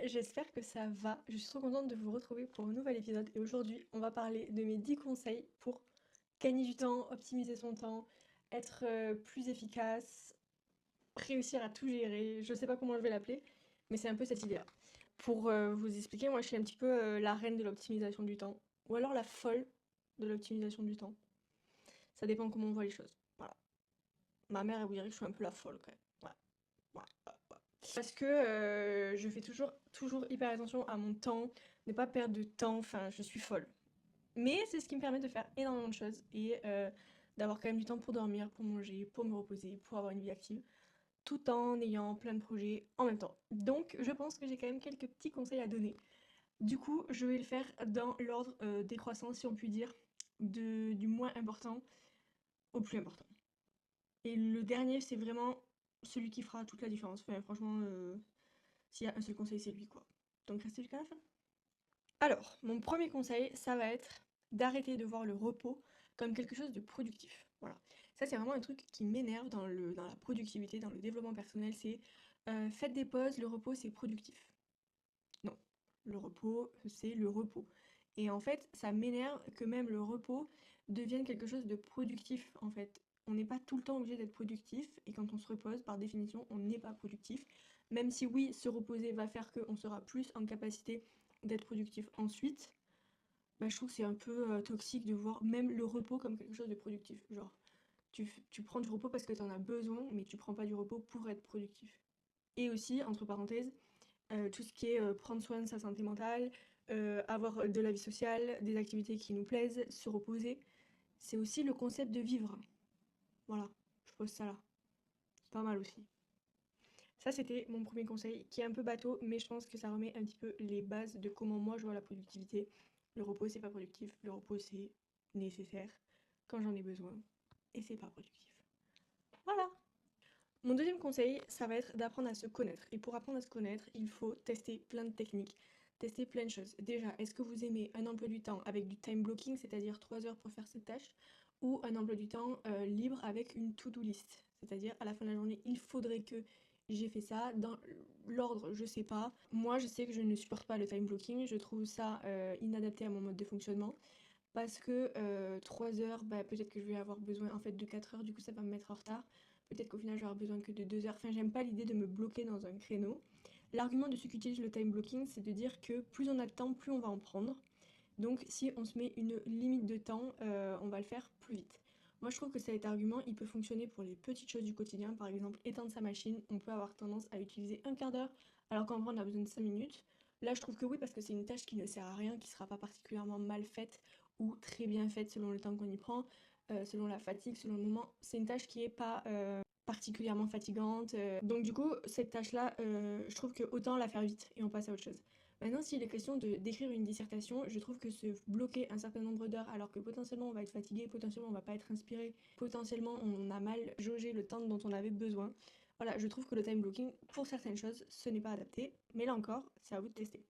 j'espère que ça va. Je suis trop contente de vous retrouver pour un nouvel épisode et aujourd'hui on va parler de mes 10 conseils pour gagner du temps, optimiser son temps, être plus efficace, réussir à tout gérer. Je sais pas comment je vais l'appeler, mais c'est un peu cette idée-là. Pour vous expliquer, moi je suis un petit peu la reine de l'optimisation du temps ou alors la folle de l'optimisation du temps. Ça dépend comment on voit les choses. Voilà. Ma mère elle vous dirait que je suis un peu la folle quand même. Ouais. Parce que je fais toujours hyper attention à mon temps, ne pas perdre de temps, enfin je suis folle. Mais c'est ce qui me permet de faire énormément de choses et d'avoir quand même du temps pour dormir, pour manger, pour me reposer, pour avoir une vie active, tout en ayant plein de projets en même temps. Donc je pense que j'ai quand même quelques petits conseils à donner. Du coup, je vais le faire dans l'ordre décroissant, si on peut dire, du moins important au plus important. Et le dernier, c'est vraiment celui qui fera toute la différence. Enfin, franchement, s'il y a un seul conseil, c'est lui, quoi. Donc restez jusqu'à la fin. Alors, mon premier conseil, ça va être d'arrêter de voir le repos comme quelque chose de productif. Voilà. Ça, c'est vraiment un truc qui m'énerve dans la productivité, dans le développement personnel. C'est faites des pauses, le repos, c'est productif. Non, le repos, c'est le repos. Et en fait, ça m'énerve que même le repos devienne quelque chose de productif, en fait. On n'est pas tout le temps obligé d'être productif, et quand on se repose, par définition, on n'est pas productif. Même si oui, se reposer va faire qu'on sera plus en capacité d'être productif ensuite, bah, je trouve que c'est un peu toxique de voir même le repos comme quelque chose de productif. Genre, tu prends du repos parce que tu en as besoin, mais tu prends pas du repos pour être productif. Et aussi, entre parenthèses, tout ce qui est prendre soin de sa santé mentale, avoir de la vie sociale, des activités qui nous plaisent, se reposer, c'est aussi le concept de vivre. Voilà, je pose ça là. C'est pas mal aussi. Ça, c'était mon premier conseil, qui est un peu bateau, mais je pense que ça remet un petit peu les bases de comment moi je vois la productivité. Le repos, c'est pas productif. Le repos, c'est nécessaire quand j'en ai besoin. Et c'est pas productif. Voilà. Mon deuxième conseil, ça va être d'apprendre à se connaître. Et pour apprendre à se connaître, il faut tester plein de techniques, tester plein de choses. Déjà, est-ce que vous aimez un emploi du temps avec du time blocking, c'est-à-dire 3 heures pour faire cette tâche, ou un emploi du temps libre avec une to-do list, c'est-à-dire à la fin de la journée, il faudrait que j'ai fait ça, dans l'ordre, je sais pas. Moi, je sais que je ne supporte pas le time blocking, je trouve ça inadapté à mon mode de fonctionnement. Parce que 3 heures, bah, peut-être que je vais avoir besoin en fait de 4 heures, du coup ça va me mettre en retard. Peut-être qu'au final je vais avoir besoin que de 2 heures. Enfin, j'aime pas l'idée de me bloquer dans un créneau. L'argument de ceux qui utilisent le time blocking, c'est de dire que plus on a de temps, plus on va en prendre. Donc si on se met une limite de temps, on va le faire plus vite. Moi je trouve que cet argument, il peut fonctionner pour les petites choses du quotidien. Par exemple, éteindre sa machine, on peut avoir tendance à utiliser un quart d'heure alors qu'en vrai on a besoin de 5 minutes. Là je trouve que oui parce que c'est une tâche qui ne sert à rien, qui sera pas particulièrement mal faite ou très bien faite selon le temps qu'on y prend, selon la fatigue, selon le moment. C'est une tâche qui est pas particulièrement fatigante. Donc du coup, cette tâche-là, je trouve que autant la faire vite et on passe à autre chose. Maintenant, s'il est question d'écrire une dissertation, je trouve que se bloquer un certain nombre d'heures alors que potentiellement on va être fatigué, potentiellement on va pas être inspiré, potentiellement on a mal jaugé le temps dont on avait besoin. Voilà, je trouve que le time blocking, pour certaines choses, ce n'est pas adapté, mais là encore, c'est à vous de tester.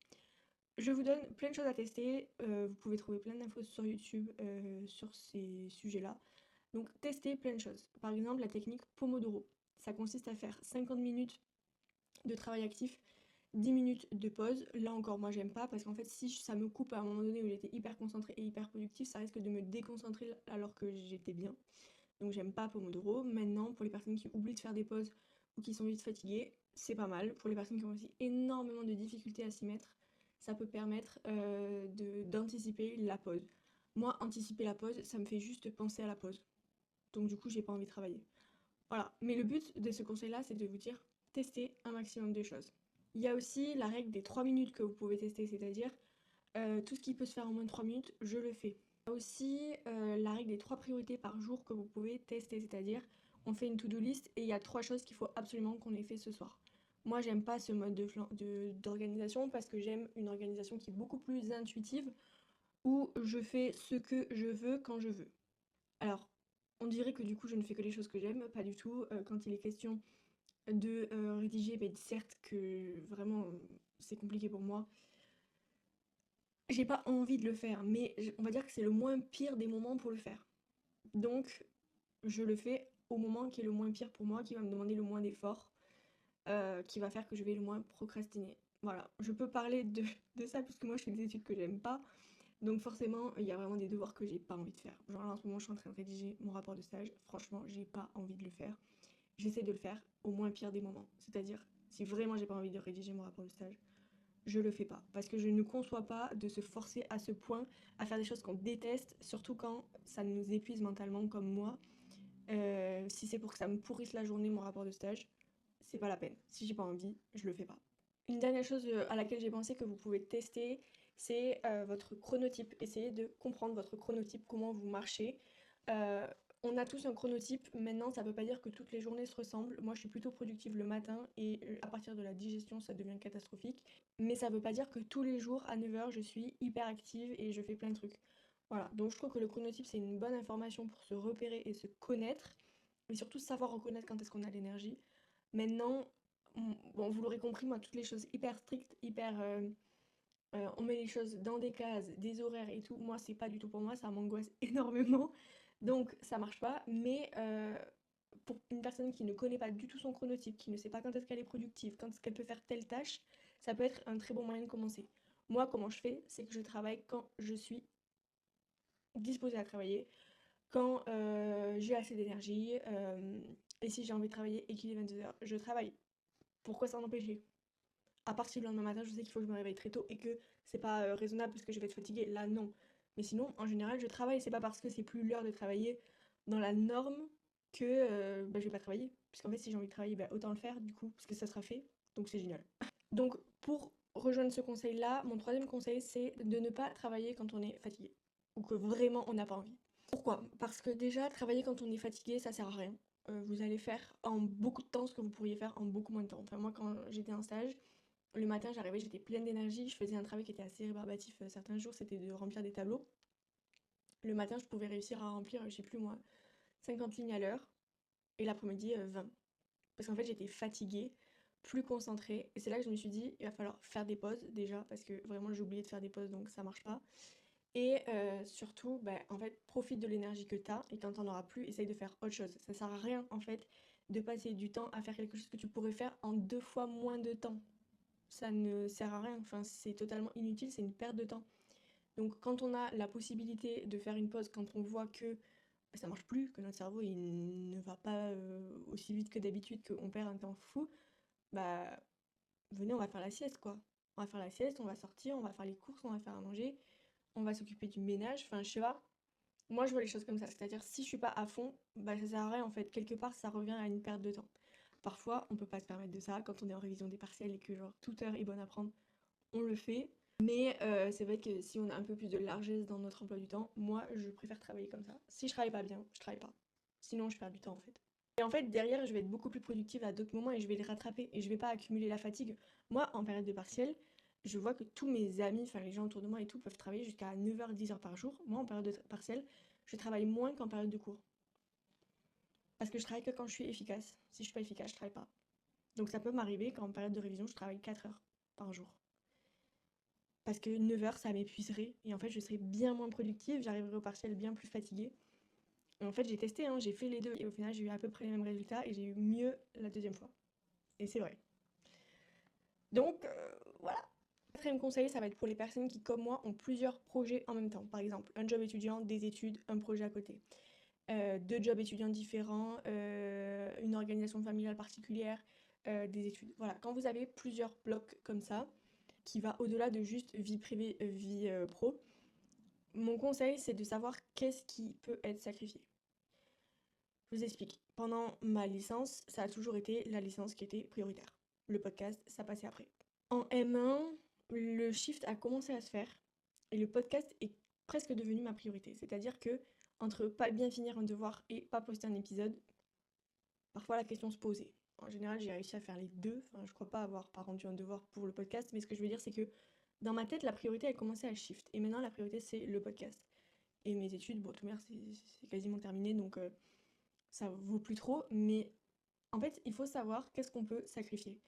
Je vous donne plein de choses à tester, vous pouvez trouver plein d'infos sur YouTube sur ces sujets-là. Donc testez plein de choses. Par exemple, la technique Pomodoro. Ça consiste à faire 50 minutes de travail actif, 10 minutes de pause. Là encore, moi j'aime pas parce qu'en fait, si ça me coupe à un moment donné où j'étais hyper concentrée et hyper productive, ça risque de me déconcentrer alors que j'étais bien. Donc j'aime pas Pomodoro. Maintenant, pour les personnes qui oublient de faire des pauses ou qui sont vite fatiguées, c'est pas mal. Pour les personnes qui ont aussi énormément de difficultés à s'y mettre, ça peut permettre d'anticiper la pause. Moi, anticiper la pause, ça me fait juste penser à la pause. Donc du coup, j'ai pas envie de travailler. Voilà. Mais le but de ce conseil-là, c'est de vous dire, testez un maximum de choses. Il y a aussi la règle des 3 minutes que vous pouvez tester, c'est-à-dire tout ce qui peut se faire en moins de 3 minutes, je le fais. Il y a aussi la règle des 3 priorités par jour que vous pouvez tester, c'est-à-dire on fait une to-do list et il y a 3 choses qu'il faut absolument qu'on ait fait ce soir. Moi, j'aime pas ce mode d'organisation parce que j'aime une organisation qui est beaucoup plus intuitive où je fais ce que je veux quand je veux. Alors, on dirait que du coup, je ne fais que les choses que j'aime, pas du tout. Quand il est question de rédiger, ben, certes que vraiment c'est compliqué pour moi. J'ai pas envie de le faire, mais on va dire que c'est le moins pire des moments pour le faire. Donc, je le fais au moment qui est le moins pire pour moi, qui va me demander le moins d'efforts. qui va faire que je vais le moins procrastiner. Voilà, je peux parler de ça puisque moi je fais des études que j'aime pas. Donc forcément, il y a vraiment des devoirs que j'ai pas envie de faire. Genre là en ce moment, je suis en train de rédiger mon rapport de stage. Franchement, j'ai pas envie de le faire. J'essaie de le faire au moins pire des moments. C'est-à-dire, si vraiment j'ai pas envie de rédiger mon rapport de stage, je le fais pas. Parce que je ne conçois pas de se forcer à ce point à faire des choses qu'on déteste, surtout quand ça nous épuise mentalement comme moi. Si c'est pour que ça me pourrisse la journée, mon rapport de stage, c'est pas la peine. Si j'ai pas envie, je le fais pas. Une dernière chose à laquelle j'ai pensé que vous pouvez tester, c'est votre chronotype. Essayez de comprendre votre chronotype, comment vous marchez. Euh, on a tous un chronotype. Maintenant, ça veut pas dire que toutes les journées se ressemblent. Moi, je suis plutôt productive le matin et à partir de la digestion, ça devient catastrophique. Mais ça veut pas dire que tous les jours à 9h, je suis hyper active et je fais plein de trucs. Voilà, donc je trouve que le chronotype, c'est une bonne information pour se repérer et se connaître, mais surtout savoir reconnaître quand est-ce qu'on a l'énergie. Maintenant, bon, vous l'aurez compris, moi, toutes les choses hyper strictes, on met les choses dans des cases, des horaires et tout, moi, c'est pas du tout pour moi, ça m'angoisse énormément, donc ça marche pas, mais pour une personne qui ne connaît pas du tout son chronotype, qui ne sait pas quand est-ce qu'elle est productive, quand est-ce qu'elle peut faire telle tâche, ça peut être un très bon moyen de commencer. Moi, comment je fais, c'est que je travaille quand je suis disposée à travailler, quand j'ai assez d'énergie, et si j'ai envie de travailler et qu'il est 22h, je travaille. Pourquoi s'en empêcher? À part si le lendemain matin, je sais qu'il faut que je me réveille très tôt et que c'est pas raisonnable parce que je vais être fatiguée, là non. Mais sinon, en général, je travaille. C'est pas parce que c'est plus l'heure de travailler dans la norme que je vais pas travailler. Puisqu'en fait, si j'ai envie de travailler, autant le faire du coup, parce que ça sera fait. Donc c'est génial. Donc pour rejoindre ce conseil-là, mon troisième conseil, c'est de ne pas travailler quand on est fatigué. Ou que vraiment on n'a pas envie. Pourquoi? Parce que déjà, travailler quand on est fatigué, ça sert à rien. Vous allez faire en beaucoup de temps ce que vous pourriez faire en beaucoup moins de temps. Enfin, moi, quand j'étais en stage, le matin, j'arrivais, j'étais pleine d'énergie. Je faisais un travail qui était assez rébarbatif. Certains jours, c'était de remplir des tableaux. Le matin, je pouvais réussir à remplir, je sais plus moi, 50 lignes à l'heure. Et l'après-midi, 20. Parce qu'en fait, j'étais fatiguée, plus concentrée. Et c'est là que je me suis dit, il va falloir faire des pauses déjà. Parce que vraiment, j'ai oublié de faire des pauses, donc ça marche pas. Et surtout, en fait, profite de l'énergie que tu as. Et quand t'en auras plus, essaye de faire autre chose. Ça sert à rien, en fait, de passer du temps à faire quelque chose que tu pourrais faire en 2 fois moins de temps. Ça ne sert à rien, enfin c'est totalement inutile, c'est une perte de temps. Donc quand on a la possibilité de faire une pause, quand on voit que ça marche plus, que notre cerveau il ne va pas aussi vite que d'habitude, qu'on perd un temps fou, bah venez on va faire la sieste quoi. On va faire la sieste, on va sortir, on va faire les courses, on va faire à manger, on va s'occuper du ménage, enfin je sais pas. Moi je vois les choses comme ça, c'est-à-dire si je suis pas à fond, ça sert à rien en fait, quelque part ça revient à une perte de temps. Parfois on peut pas se permettre de ça quand on est en révision des partiels et que genre toute heure est bonne à prendre on le fait. Mais c'est vrai que si on a un peu plus de largesse dans notre emploi du temps, moi je préfère travailler comme ça. Si je travaille pas bien, je travaille pas. Sinon je perds du temps en fait. Et en fait derrière je vais être beaucoup plus productive à d'autres moments et je vais les rattraper et je vais pas accumuler la fatigue. Moi en période de partiel, je vois que tous mes amis, enfin les gens autour de moi et tout peuvent travailler jusqu'à 9h, 10h par jour. Moi en période de partiel, je travaille moins qu'en période de cours. Parce que je travaille que quand je suis efficace. Si je suis pas efficace, je travaille pas. Donc ça peut m'arriver qu'en période de révision, je travaille 4 heures par jour. Parce que 9h, ça m'épuiserait. Et en fait, je serais bien moins productive, j'arriverais au partiel bien plus fatiguée. Et en fait, j'ai testé, hein, j'ai fait les deux. Et au final, j'ai eu à peu près les mêmes résultats et j'ai eu mieux la deuxième fois. Et c'est vrai. Donc, voilà. Quatrième conseil, ça va être pour les personnes qui, comme moi, ont plusieurs projets en même temps. Par exemple, un job étudiant, des études, un projet à côté. Deux jobs étudiants différents, une organisation familiale particulière, des études. Voilà, quand vous avez plusieurs blocs comme ça, qui va au-delà de juste vie privée, vie pro, mon conseil, c'est de savoir qu'est-ce qui peut être sacrifié. Je vous explique. Pendant ma licence, ça a toujours été la licence qui était prioritaire. Le podcast, ça passait après. En M1, le shift a commencé à se faire et le podcast est presque devenu ma priorité. C'est-à-dire que entre pas bien finir un devoir et pas poster un épisode, parfois la question se posait. En général, j'ai réussi à faire les deux. Enfin, je crois pas avoir pas rendu un devoir pour le podcast, mais ce que je veux dire, c'est que dans ma tête, la priorité, elle commençait à shift. Et maintenant, la priorité, c'est le podcast. Et mes études, bon, tout merde, c'est quasiment terminé, donc ça vaut plus trop. Mais en fait, il faut savoir qu'est-ce qu'on peut sacrifier.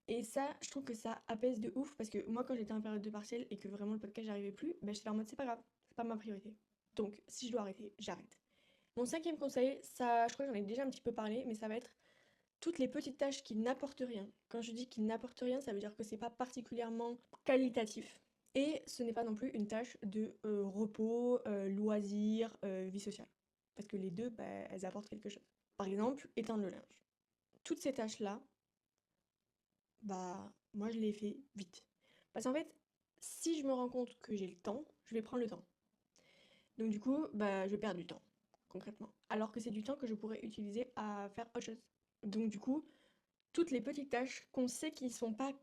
Et ça, je trouve que ça apaise de ouf, parce que moi, quand j'étais en période de partiel et que vraiment le podcast, j'arrivais plus, j'étais en mode, c'est pas grave, c'est pas ma priorité. Donc, si je dois arrêter, j'arrête. Mon cinquième conseil, ça, je crois que j'en ai déjà un petit peu parlé, mais ça va être toutes les petites tâches qui n'apportent rien. Quand je dis qui n'apportent rien, ça veut dire que c'est pas particulièrement qualitatif. Et ce n'est pas non plus une tâche de repos, loisir, vie sociale. Parce que les deux, bah, elles apportent quelque chose. Par exemple, éteindre le linge. Toutes ces tâches-là, bah, moi je les fais vite. Parce qu'en fait, si je me rends compte que j'ai le temps, je vais prendre le temps. Donc du coup, bah, je perds du temps, concrètement. Alors que c'est du temps que je pourrais utiliser à faire autre chose. Donc du coup, toutes les petites tâches qu'on sait qui ne sont pas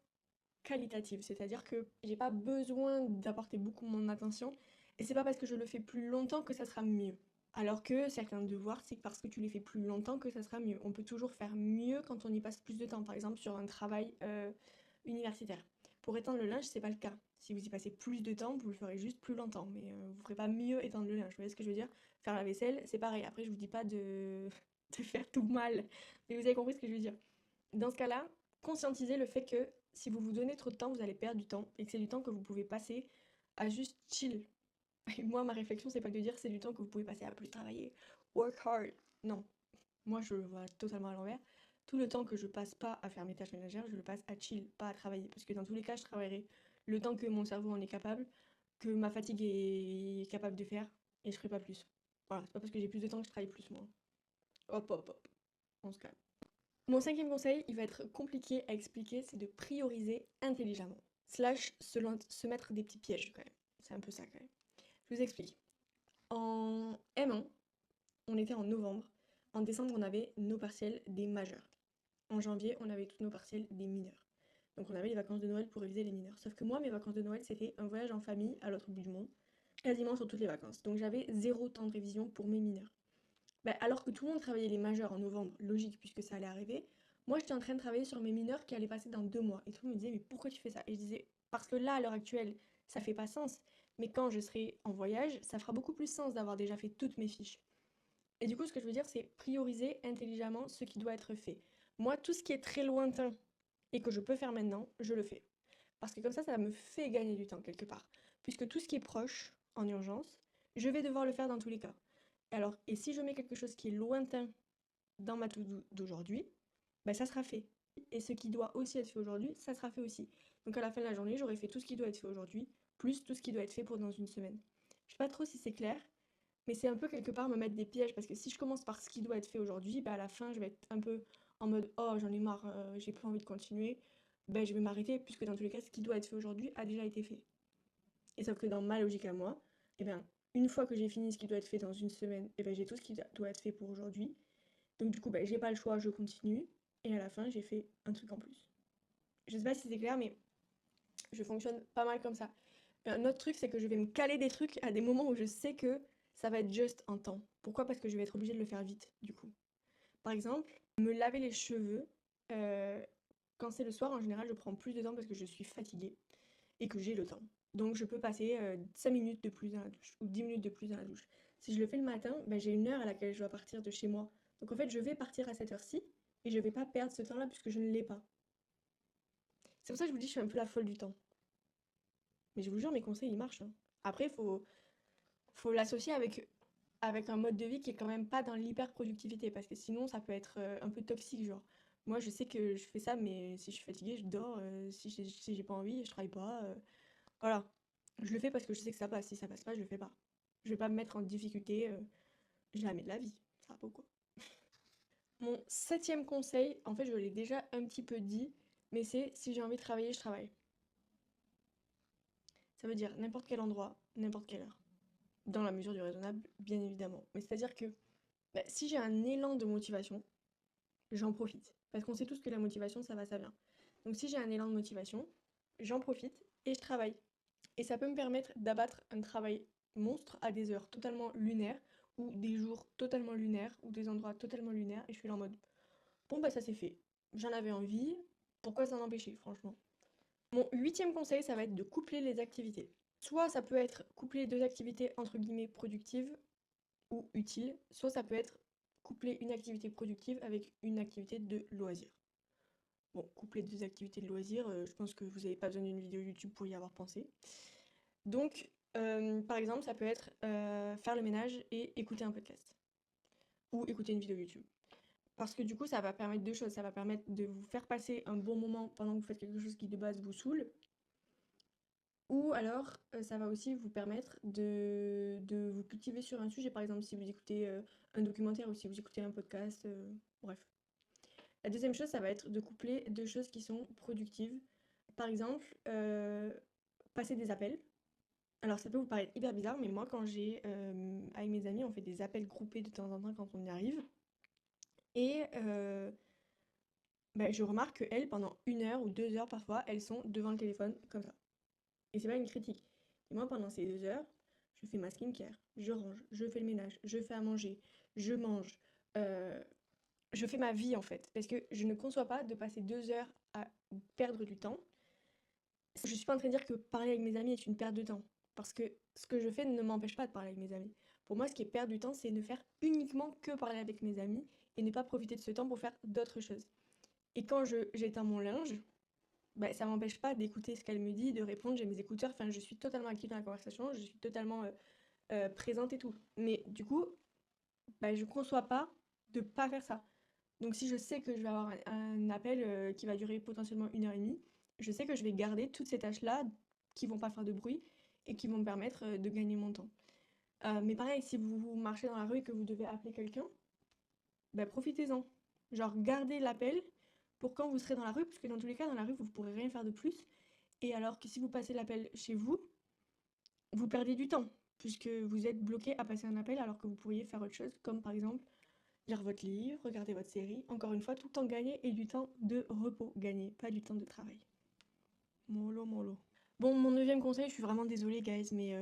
qualitatives, c'est-à-dire que j'ai pas besoin d'apporter beaucoup mon attention, et c'est pas parce que je le fais plus longtemps que ça sera mieux. Alors que certains devoirs, c'est parce que tu les fais plus longtemps que ça sera mieux. On peut toujours faire mieux quand on y passe plus de temps, par exemple sur un travail universitaire. Pour étendre le linge, c'est pas le cas. Si vous y passez plus de temps, vous le ferez juste plus longtemps, mais vous ferez pas mieux étendre le linge. Vous voyez ce que je veux dire? Faire la vaisselle, c'est pareil. Après, je vous dis pas de faire tout mal, mais vous avez compris ce que je veux dire. Dans ce cas-là, conscientisez le fait que si vous vous donnez trop de temps, vous allez perdre du temps et que c'est du temps que vous pouvez passer à juste chill. Et moi, ma réflexion, c'est pas de dire c'est du temps que vous pouvez passer à plus travailler, work hard. Non, moi je le vois totalement à l'envers. Tout le temps que je passe pas à faire mes tâches ménagères, je le passe à chill, pas à travailler. Parce que dans tous les cas, je travaillerai le temps que mon cerveau en est capable, que ma fatigue est capable de faire, et je ferai pas plus. Voilà, c'est pas parce que j'ai plus de temps que je travaille plus, moi. Hop, hop, hop, on se calme. Mon cinquième conseil, il va être compliqué à expliquer, c'est de prioriser intelligemment. Slash se mettre des petits pièges quand même. C'est un peu ça quand même. Je vous explique. En M1, on était en novembre. En décembre, on avait nos partiels des majeurs. En janvier, on avait tous nos partiels des mineurs. Donc on avait les vacances de Noël pour réviser les mineurs. Sauf que moi, mes vacances de Noël, c'était un voyage en famille à l'autre bout du monde, quasiment sur toutes les vacances. Donc j'avais zéro temps de révision pour mes mineurs. Bah, alors que tout le monde travaillait les majeurs en novembre, logique puisque ça allait arriver, moi j'étais en train de travailler sur mes mineurs qui allaient passer dans 2 mois. Et tout le monde me disait, mais pourquoi tu fais ça? Et je disais, parce que là, à l'heure actuelle, ça fait pas sens. Mais quand je serai en voyage, ça fera beaucoup plus sens d'avoir déjà fait toutes mes fiches. Et du coup, ce que je veux dire, c'est prioriser intelligemment ce qui doit être fait. Moi, tout ce qui est très lointain et que je peux faire maintenant, je le fais. Parce que comme ça me fait gagner du temps quelque part. Puisque tout ce qui est proche, en urgence, je vais devoir le faire dans tous les cas. Alors, et si je mets quelque chose qui est lointain dans ma to-do d'aujourd'hui, ben ça sera fait. Et ce qui doit aussi être fait aujourd'hui, ça sera fait aussi. Donc à la fin de la journée, j'aurai fait tout ce qui doit être fait aujourd'hui, plus tout ce qui doit être fait pour dans une semaine. Je sais pas trop si c'est clair, mais c'est un peu quelque part me mettre des pièges, parce que si je commence par ce qui doit être fait aujourd'hui, ben à la fin, je vais être un peu en mode oh j'en ai marre, j'ai plus envie de continuer, ben je vais m'arrêter, puisque dans tous les cas, ce qui doit être fait aujourd'hui a déjà été fait. Et sauf que dans ma logique à moi, eh ben, une fois que j'ai fini ce qui doit être fait dans une semaine, eh ben, j'ai tout ce qui doit être fait pour aujourd'hui. Donc du coup, ben, j'ai pas le choix, je continue. Et à la fin, j'ai fait un truc en plus. Je sais pas si c'est clair, mais je fonctionne pas mal comme ça. Un autre truc, c'est que je vais me caler des trucs à des moments où je sais que ça va être juste un temps. Pourquoi? Parce que je vais être obligée de le faire vite, du coup. Par exemple, me laver les cheveux, euh, quand c'est le soir, en général, je prends plus de temps parce que je suis fatiguée et que j'ai le temps. Donc je peux passer 5 minutes de plus dans la douche ou 10 minutes de plus dans la douche. Si je le fais le matin, ben, j'ai une heure à laquelle je dois partir de chez moi. Donc en fait, je vais partir à cette heure-ci et je vais pas perdre ce temps-là puisque je ne l'ai pas. C'est pour ça que je vous dis, je suis un peu la folle du temps. Mais je vous jure, mes conseils, ils marchent, hein. Après, faut l'associer avec un mode de vie qui est quand même pas dans l'hyper-productivité parce que sinon, ça peut être un peu toxique, genre. Moi, je sais que je fais ça, mais si je suis fatiguée, je dors. Si j'ai pas envie, je travaille pas. Voilà. Je le fais parce que je sais que ça passe. Si ça passe pas, je le fais pas. Je vais pas me mettre en difficulté jamais de la vie. Ça va pas ou quoi. Mon septième conseil, en fait, je l'ai déjà un petit peu dit, mais c'est si j'ai envie de travailler, je travaille. Ça veut dire n'importe quel endroit, n'importe quelle heure. Dans la mesure du raisonnable, bien évidemment. Mais c'est-à-dire que bah, si j'ai un élan de motivation, j'en profite. Parce qu'on sait tous que la motivation, ça va, ça vient. Donc si j'ai un élan de motivation, j'en profite et je travaille. Et ça peut me permettre d'abattre un travail monstre à des heures totalement lunaires, ou des jours totalement lunaires, ou des endroits totalement lunaires, et je suis là en mode, bon bah ça c'est fait. J'en avais envie, pourquoi s'en empêcher, franchement. Mon huitième conseil, ça va être de coupler les activités. Soit ça peut être coupler deux activités entre guillemets productives ou utiles, soit ça peut être coupler une activité productive avec une activité de loisir. Bon, coupler deux activités de loisir, je pense que vous n'avez pas besoin d'une vidéo YouTube pour y avoir pensé. Donc, par exemple, ça peut être faire le ménage et écouter un podcast. Ou écouter une vidéo YouTube. Parce que du coup, ça va permettre deux choses. Ça va permettre de vous faire passer un bon moment pendant que vous faites quelque chose qui de base vous saoule. Ou alors, ça va aussi vous permettre de vous cultiver sur un sujet. Par exemple, si vous écoutez un documentaire ou si vous écoutez un podcast. Bref. La deuxième chose, ça va être de coupler deux choses qui sont productives. Par exemple, passer des appels. Alors ça peut vous paraître hyper bizarre, mais moi quand avec mes amis, on fait des appels groupés de temps en temps quand on y arrive. Et je remarque qu'elles, pendant 1 heure ou 2 heures parfois, elles sont devant le téléphone comme ça. Et c'est pas une critique. Et moi pendant ces 2 heures, je fais ma skincare, je range, je fais le ménage, je fais à manger, je mange, euh, je fais ma vie en fait. Parce que je ne conçois pas de passer 2 heures à perdre du temps. Je suis pas en train de dire que parler avec mes amis est une perte de temps. Parce que ce que je fais ne m'empêche pas de parler avec mes amis. Pour moi, ce qui est perdre du temps, c'est ne faire uniquement que parler avec mes amis et ne pas profiter de ce temps pour faire d'autres choses. Et quand j'éteins mon linge, ça m'empêche pas d'écouter ce qu'elle me dit, de répondre, j'ai mes écouteurs, enfin je suis totalement active dans la conversation, je suis totalement présente et tout. Mais du coup, je conçois pas de pas faire ça. Donc si je sais que je vais avoir un appel qui va durer potentiellement 1 heure et demie, je sais que je vais garder toutes ces tâches-là qui vont pas faire de bruit et qui vont me permettre de gagner mon temps. Mais pareil, si vous marchez dans la rue et que vous devez appeler quelqu'un, profitez-en. Genre gardez l'appel pour quand vous serez dans la rue, parce que dans tous les cas, dans la rue, vous ne pourrez rien faire de plus. Et alors que si vous passez l'appel chez vous, vous perdez du temps, puisque vous êtes bloqué à passer un appel alors que vous pourriez faire autre chose, comme par exemple lire votre livre, regarder votre série. Encore une fois, tout le temps gagné et du temps de repos gagné, pas du temps de travail. Mollo, mollo. Bon, mon 9e conseil, je suis vraiment désolée, guys, mais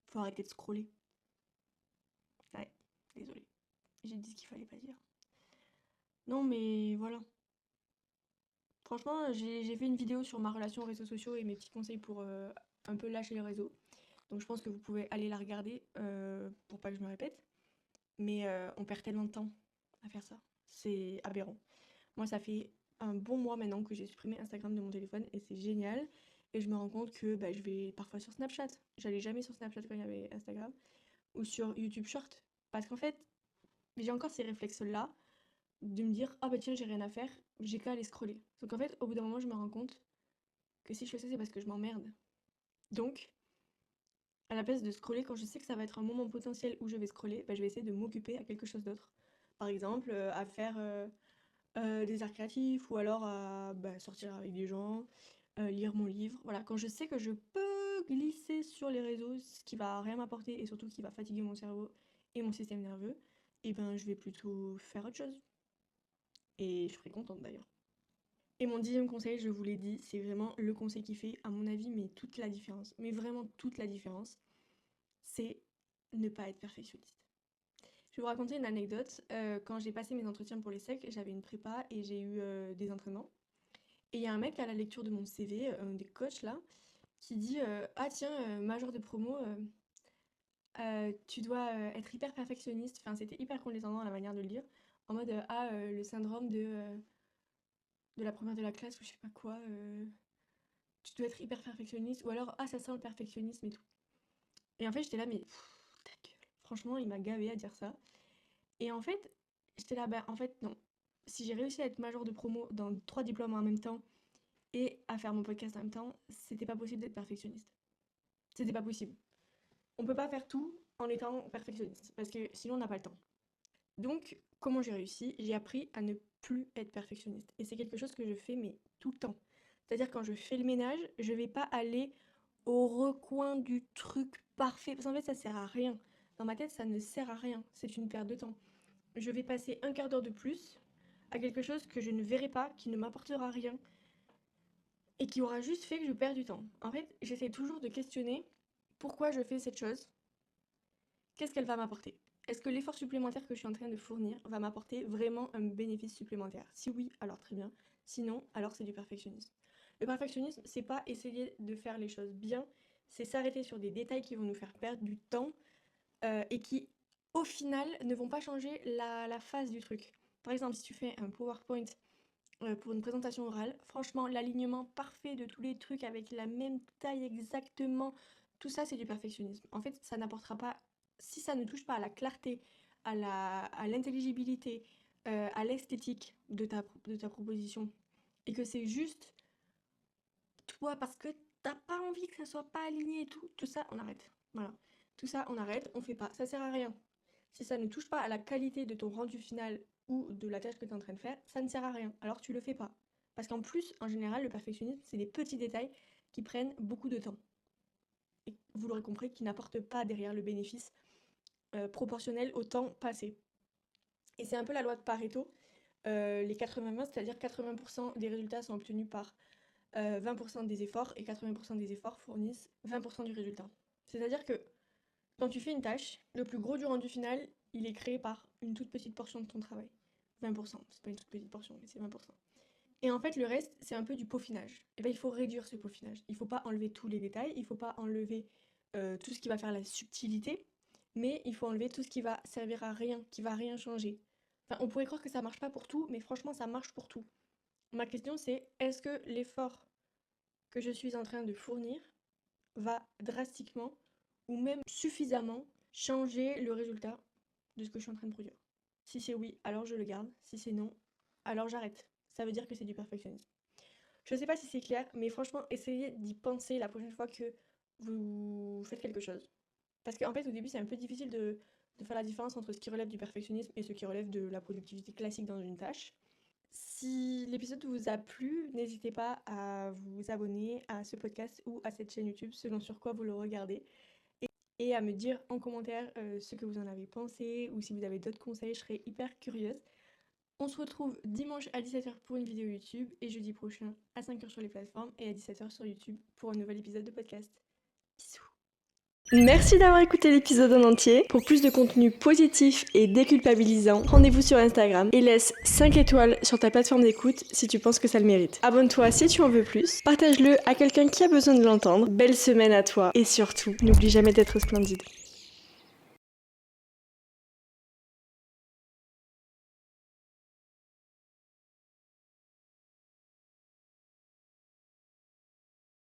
faut arrêter de scroller. Ouais, désolée. J'ai dit ce qu'il fallait pas dire. Non, mais voilà. Franchement, j'ai fait une vidéo sur ma relation aux réseaux sociaux et mes petits conseils pour un peu lâcher les réseaux. Donc je pense que vous pouvez aller la regarder pour pas que je me répète. Mais on perd tellement de temps à faire ça. C'est aberrant. Moi, ça fait un bon mois maintenant que j'ai supprimé Instagram de mon téléphone et c'est génial. Et je me rends compte que je vais parfois sur Snapchat. J'allais jamais sur Snapchat quand il y avait Instagram. Ou sur YouTube Short. Parce qu'en fait, j'ai encore ces réflexes-là de me dire ah bah tiens, j'ai rien à faire, j'ai qu'à aller scroller. Donc en fait, au bout d'un moment, je me rends compte que si je fais ça, c'est parce que je m'emmerde. Donc, à la place de scroller, quand je sais que ça va être un moment potentiel où je vais scroller, je vais essayer de m'occuper à quelque chose d'autre. Par exemple, à faire des arts créatifs ou alors à sortir avec des gens, lire mon livre. Voilà, quand je sais que je peux glisser sur les réseaux, ce qui va rien m'apporter et surtout qui va fatiguer mon cerveau et mon système nerveux, et je vais plutôt faire autre chose. Et je serai contente d'ailleurs. Et mon 10e conseil, je vous l'ai dit, c'est vraiment le conseil qui fait, à mon avis, mais toute la différence. Mais vraiment toute la différence, c'est ne pas être perfectionniste. Je vais vous raconter une anecdote. Quand j'ai passé mes entretiens pour les SEC, j'avais une prépa et j'ai eu des entraînements. Et il y a un mec à la lecture de mon CV, un des coachs là, qui dit ah tiens, major de promo, tu dois être hyper perfectionniste. Enfin, c'était hyper condescendant la manière de le dire. En mode le syndrome de la première de la classe ou je sais pas quoi. Tu dois être hyper perfectionniste. Ou alors ah ça sent le perfectionnisme et tout. Et en fait, j'étais là, mais ta gueule. Franchement, il m'a gavé à dire ça. Et en fait, j'étais là, en fait, non. Si j'ai réussi à être major de promo dans 3 diplômes en même temps et à faire mon podcast en même temps, c'était pas possible d'être perfectionniste. C'était pas possible. On peut pas faire tout en étant perfectionniste, parce que sinon on n'a pas le temps. Donc, comment j'ai réussi? J'ai appris à ne plus être perfectionniste. Et c'est quelque chose que je fais, mais tout le temps. C'est-à-dire quand je fais le ménage, je vais pas aller au recoin du truc parfait. Parce qu'en fait, ça sert à rien. Dans ma tête, ça ne sert à rien. C'est une perte de temps. Je vais passer un quart d'heure de plus à quelque chose que je ne verrai pas, qui ne m'apportera rien et qui aura juste fait que je perds du temps. En fait, j'essaie toujours de questionner pourquoi je fais cette chose, qu'est-ce qu'elle va m'apporter. Est-ce que l'effort supplémentaire que je suis en train de fournir va m'apporter vraiment un bénéfice supplémentaire? Si oui, alors très bien. Sinon, alors c'est du perfectionnisme. Le perfectionnisme, c'est pas essayer de faire les choses bien, c'est s'arrêter sur des détails qui vont nous faire perdre du temps et qui, au final, ne vont pas changer la phase du truc. Par exemple, si tu fais un PowerPoint pour une présentation orale, franchement, l'alignement parfait de tous les trucs avec la même taille exactement, tout ça, c'est du perfectionnisme. En fait, ça n'apportera pas, si ça ne touche pas à la clarté, à l'intelligibilité, à l'esthétique de ta proposition, et que c'est juste toi parce que t'as pas envie que ça soit pas aligné et tout ça, on arrête. Voilà. Tout ça, on arrête, on fait pas. Ça sert à rien. Si ça ne touche pas à la qualité de ton rendu final ou de la tâche que tu es en train de faire, ça ne sert à rien. Alors tu le fais pas. Parce qu'en plus, en général, le perfectionnisme, c'est des petits détails qui prennent beaucoup de temps. Et vous l'aurez compris, qui n'apportent pas derrière le bénéfice proportionnel au temps passé. Et c'est un peu la loi de Pareto, les 80-20, c'est-à-dire 80% des résultats sont obtenus par 20% des efforts et 80% des efforts fournissent 20% du résultat. C'est-à-dire que quand tu fais une tâche, le plus gros du rendu final, il est créé par une toute petite portion de ton travail. 20%, c'est pas une toute petite portion, mais c'est 20%. Et en fait, le reste, c'est un peu du peaufinage. Et bien, il faut réduire ce peaufinage. Il faut pas enlever tous les détails, il faut pas enlever tout ce qui va faire la subtilité, mais il faut enlever tout ce qui va servir à rien, qui va rien changer. Enfin, on pourrait croire que ça marche pas pour tout, mais franchement, ça marche pour tout. Ma question, c'est est-ce que l'effort que je suis en train de fournir va drastiquement ou même suffisamment changer le résultat de ce que je suis en train de produire? Si c'est oui, alors je le garde. Si c'est non, alors j'arrête. Ça veut dire que c'est du perfectionnisme. Je sais pas si c'est clair, mais franchement, essayez d'y penser la prochaine fois que vous faites quelque chose. Parce qu'en fait, au début, c'est un peu difficile de faire la différence entre ce qui relève du perfectionnisme et ce qui relève de la productivité classique dans une tâche. Si l'épisode vous a plu, n'hésitez pas à vous abonner à ce podcast ou à cette chaîne YouTube, selon sur quoi vous le regardez, et à me dire en commentaire ce que vous en avez pensé, ou si vous avez d'autres conseils, je serais hyper curieuse. On se retrouve dimanche à 17h pour une vidéo YouTube, et jeudi prochain à 5h sur les plateformes et à 17h sur YouTube pour un nouvel épisode de podcast. Bisous. Merci d'avoir écouté l'épisode en entier. Pour plus de contenu positif et déculpabilisant, rendez-vous sur Instagram et laisse 5 étoiles sur ta plateforme d'écoute si tu penses que ça le mérite. Abonne-toi si tu en veux plus, partage-le à quelqu'un qui a besoin de l'entendre. Belle semaine à toi et surtout, n'oublie jamais d'être splendide.